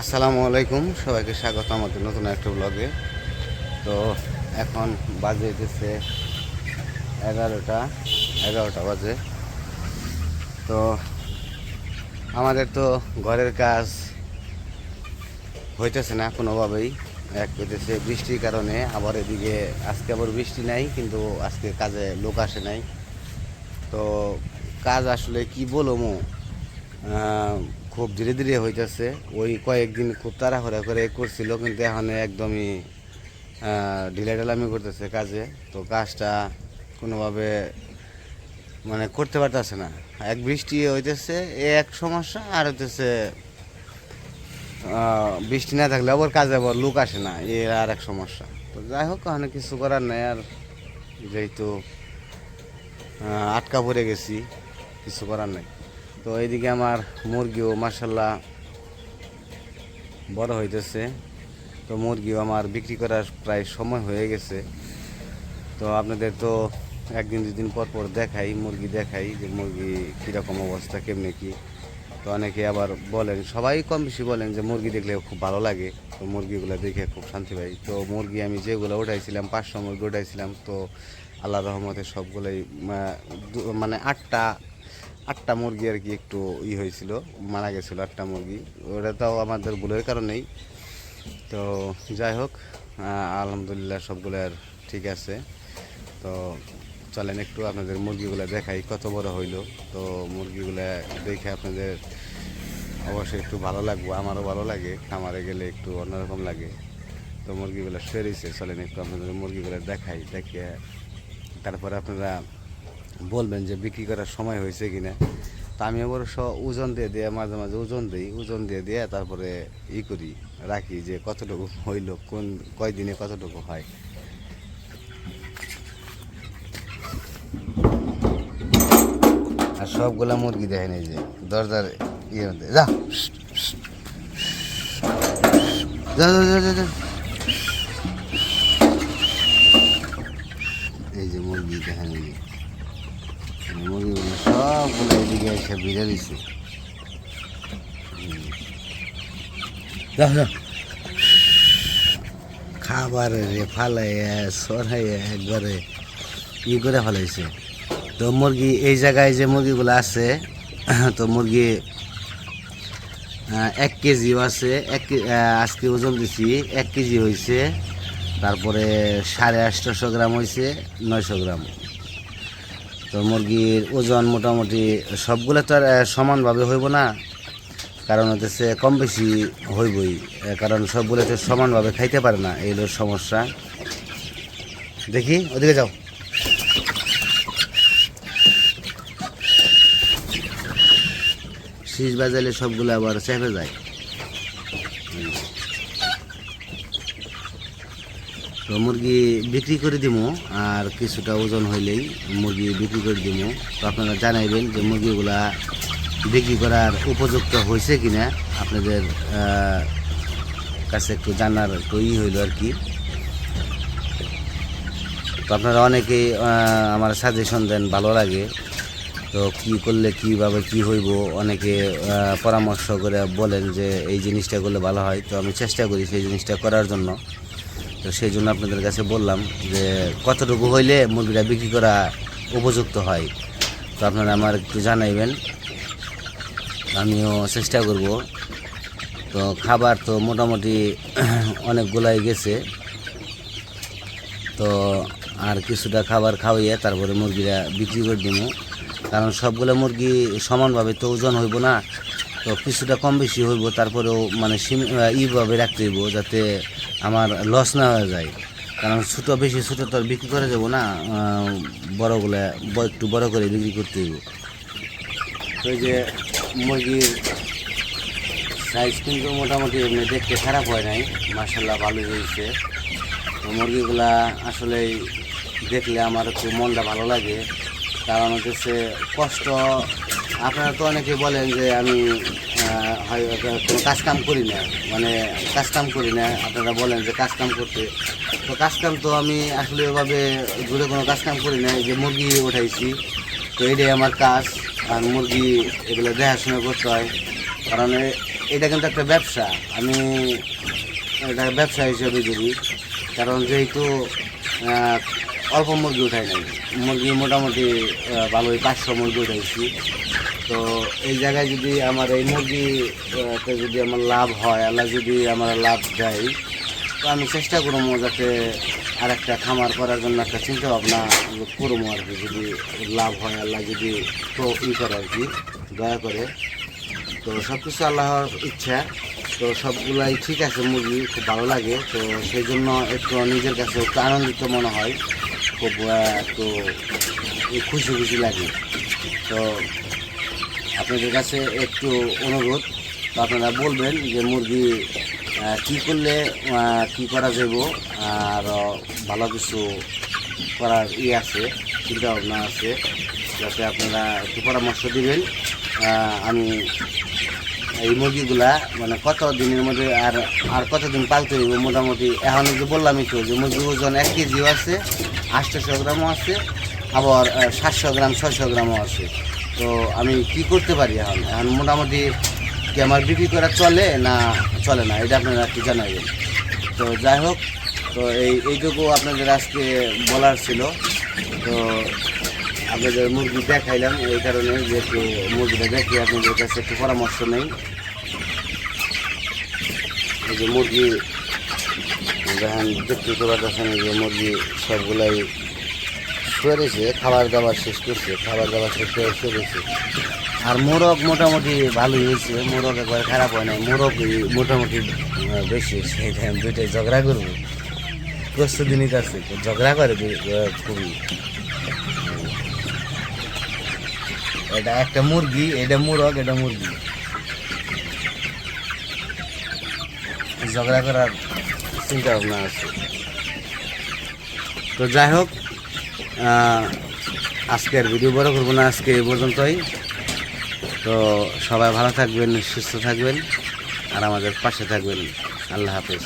আসসালামু আলাইকুম, সবাইকে স্বাগত আমাদের নতুন একটা ব্লগে। তো এখন বাজে হইতেছে 11টা বাজে। তো আমাদের তো ঘরের কাজ হইতেছে না কোনোভাবেই। এক হইতেছে বৃষ্টির কারণে, আবার এদিকে আজকে আবার বৃষ্টি নাই, কিন্তু আজকে কাজে লোক আসে নাই। তো কাজ আসলে কি বলবো, খুব ধীরে ধীরে হইতেছে। ওই কয়েকদিন খুব তাড়াহুড়া করে করছিল, কিন্তু এখন একদমই ঢিলাঢালামি করতেছে কাজে। তো কাজটা কোনোভাবে মানে করতে পারতেছে না। এক বৃষ্টি হইতেছে এ এক সমস্যা, আর হইতেছে বৃষ্টি না থাকলে আবার কাজে আবার লোক আসে না, এ আর এক সমস্যা। তো যাই হোক, ওখানে কিছু করার নাই। আর যেহেতু আটকা পড়ে গেছি, কিছু করার নাই। তো এইদিকে আমার মুরগিও মার্শাল্লাহ বড় হইতেছে। তো মুরগিও আমার বিক্রি করার প্রায় সময় হয়ে গেছে। তো আপনাদের তো একদিন দুদিন পর পর দেখাই, মুরগি দেখাই যে মুরগি কীরকম অবস্থা, কেমনে কি। তো অনেকে আবার বলেন, সবাই কম বেশি বলেন যে মুরগি দেখলে খুব ভালো লাগে। তো মুরগিগুলো দেখে খুব শান্তি পাই। তো মুরগি আমি যেগুলো উঠাইছিলাম, 500 মুরগি উঠাইছিলাম, তো আল্লাহ রহমতে সবগুলোই মানে আটটা মুরগি আর কি একটু হয়েছিল, মারা গেছিলো 8টা মুরগি। ওটা তাও আমাদের ভুলের কারণেই। তো যাই হোক, আলহামদুলিল্লাহ সবগুলো আর ঠিক আছে। তো চলেন একটু আপনাদের মুরগিগুলো দেখাই কত বড় হইলো। তো মুরগিগুলো দেখে আপনাদের অবশ্যই একটু ভালো লাগবে, আমারও ভালো লাগে। খামারে গেলে একটু অন্যরকম লাগে। তো মুরগিগুলো সেরেছে, চলেন একটু আপনাদের মুরগিগুলো দেখাই। দেখে তারপরে আপনারা বলবেন যে বিক্রি করার সময় হয়েছে কিনা। তা আমি অবশ্য ওজন দিয়ে মাঝে মাঝে ওজন দিয়ে তারপরে করি, রাখি যে কতটুকু হইল, কোন কয়দিনে কতটুকু হয়। আর সবগুলা মুরগি দেখেন, এই যে দরজার মধ্যে যা যা যা যা, যা, যা। এই যে মুরগি দেখেন, এই যে মুরগিগুলো সবগুলো এদিকে এসে ভিড়ে দিচ্ছে। যা যা, খাবার রে ফালাইয়া সরাইয়া একবারে করে ফেলাইছে। তো মুরগি এই জায়গায় যে মুরগিগুলো আছে, তো মুরগি 1 কেজিও আছে। আজকে ওজন দিছি 1 কেজি হয়েছে। তারপরে 850 গ্রাম হয়েছে, 900 গ্রাম। তো মুরগির ওজন মোটামুটি সবগুলো তো আর সমানভাবে হইব না, কারণ হচ্ছে কম বেশি হইবই, কারণ সবগুলো তো সমানভাবে খাইতে পারে না, এই হলো সমস্যা। দেখি ওদিকে যাও। শীষ বাজাইলে সবগুলো আবার চেপে যায়। তো মুরগি বিক্রি করে দিব, আর কিছুটা ওজন হইলেই মুরগি বিক্রি করে দিব। তো আপনারা জানাইবেন যে মুরগিগুলা বিক্রি করার উপযুক্ত হয়েছে কিনা, আপনাদের কাছে একটু জানার একটু হইল আর কি। তো আপনারা অনেকেই আমার সাজেশন দেন, ভালো লাগে। তো কি করলে কীভাবে কি হইব, অনেকে পরামর্শ করে বলেন যে এই জিনিসটা করলে ভালো হয়। তো আমি চেষ্টা করি সেই জিনিসটা করার জন্য। তো সেই জন্য আপনাদের কাছে বললাম যে কতটুকু হইলে মুরগিটা বিক্রি করা উপযুক্ত হয়। তো আপনারা আমার একটু জানাইবেন, আমিও চেষ্টা করব। তো খাবার তো মোটামুটি অনেকগুলাই গেছে। তো আর কিছুটা খাবার খাওয়াইয়া তারপরে মুরগিরা বিক্রি করে দিব, কারণ সবগুলো মুরগি সমানভাবে তো ওজন হইব না। তো কিছুটা কম বেশি হইব, তারপরেও মানে এইভাবে রাখতে হইব যাতে আমার লস না হয়ে যায়। কারণ বেশি ছোটো তো আর বিক্রি করা যাবো না, বড়গুলা একটু বড় করে বিক্রি করতে হইব। তো এই যে মুরগির সাইজ কিন্তু মোটামুটি এমনি দেখতে খারাপ হয় নাই, মার্শাল্লাহ ভালোই হয়েছে। তো মুরগিগুলা আসলেই দেখলে আমার একটু মনটা ভালো লাগে, কারণ হচ্ছে কষ্ট। আপনারা তো অনেকে বলেন যে আমি কোনো কাজকাম করি না, মানে কাজকাম করি না, আপনারা বলেন যে কাজকাম করতে। তো কাজকাম তো আমি আসলে ওইভাবে দূরে কোনো কাজকাম করি না, এই যে মুরগি উঠাইছি, তো এটাই আমার কাজ। আর মুরগি এগুলো দেখাশোনা করতে হয়, কারণ এটা কিন্তু একটা ব্যবসা, আমি এটা ব্যবসা হিসেবে ধরি। কারণ যেহেতু অল্প মুরগি উঠাই নাই, মুরগি মোটামুটি ভালোই 500 মুরগি উঠাইছি। তো এই জায়গায় যদি আমার এই মুরগিতে যদি আমার লাভ হয়, আল্লাহ যদি আমার লাভ দেয়, তো আমি চেষ্টা করবো যাতে আর একটা খামার করার জন্য একটা চিন্তা ভাবনা করবো আর কি। যদি লাভ হয়, আল্লাহ যদি তো করে আর কি, দয়া করে। তো সব কিছু আল্লাহর ইচ্ছা। তো সবগুলাই ঠিক আছে, মুরগি খুব ভালো লাগে। তো সেই জন্য একটু নিজের কাছে একটু আনন্দিত মনে হয়, খুব একটু খুশি খুশি লাগে। তো আপনাদের কাছে একটু অনুরোধ, তো আপনারা বলবেন যে মুরগি কী করলে কী করা যাব, আর ভালো কিছু করার আছে, চিন্তা ভাবনা আছে, যাতে আপনারা একটু পরামর্শ দিবেন। আমি এই মুরগিগুলা মানে কত দিনের মধ্যে আর কতদিন পালতে হইব, মোটামুটি এখন যে বললামই তো যে মুরগির ওজন 1 কেজিও আছে, 800 গ্রামও আছে, আবার 700 গ্রাম 600 গ্রামও আছে। তো আমি কি করতে পারি এখন এখন মোটামুটি কি আমার বিক্রি করা চলে না চলে না, এটা আপনারা একটু জানাবেন। তো যাই হোক, তো এইটুকু আপনাদের আজকে বলার ছিল। তো আপনাদের মুরগি দেখাইলাম এই কারণে যে একটু মুরগিটা দেখি আপনাদের কাছে একটু পরামর্শ নেই। এই যে মুরগি দেখেন, দেখতে পাচ্ছেন যে মুরগি সবগুলাই সরেছে, খাবার দাবার শেষ করছে, খাবার দাবার শেষ করে সরেছে। আর মোরগ মোটামুটি ভালোই হয়েছে, মোরগ একবার খারাপ হয় নাই, মোরগ মোটামুটি বেশি। সেই টাইম দুইটাই ঝগড়া করবো, প্রস্তুতি নিতে আছে, ঝগড়া করে খুবই। এটা একটা মুরগি, এটা মোরগ, এটা মুরগি, ঝগড়া করার চিন্তা ভাবনা আছে। তো যাই হোক, আজকের ভিডিও বড় করবো না, আজকে এই পর্যন্তই। তো সবাই ভালো থাকবেন, সুস্থ থাকবেন, আর আমাদের পাশে থাকবেন। আল্লাহ হাফেজ।